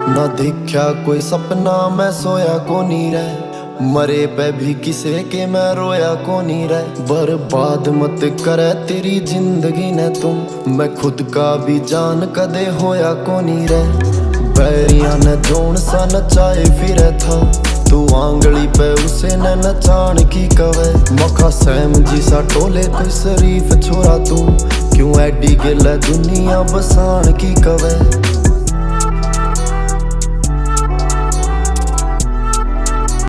ना देखा कोई सपना मैं सोया को नहीं रह, मरे पे भी किसे के मैं रोया को नहीं रह। बर्बाद मत करे तेरी जिंदगी ने तुम, मैं खुद का भी जान कदे होया को नहीं रह। बैरिया ने जोन सा नचाए फिरे था, तू आंगली पे उसे न नचान की कवे। मखा सैम जी सा टोले कोई शरीफ छोरा तू, क्यों एडी गिल दुनिया बसान की कवे।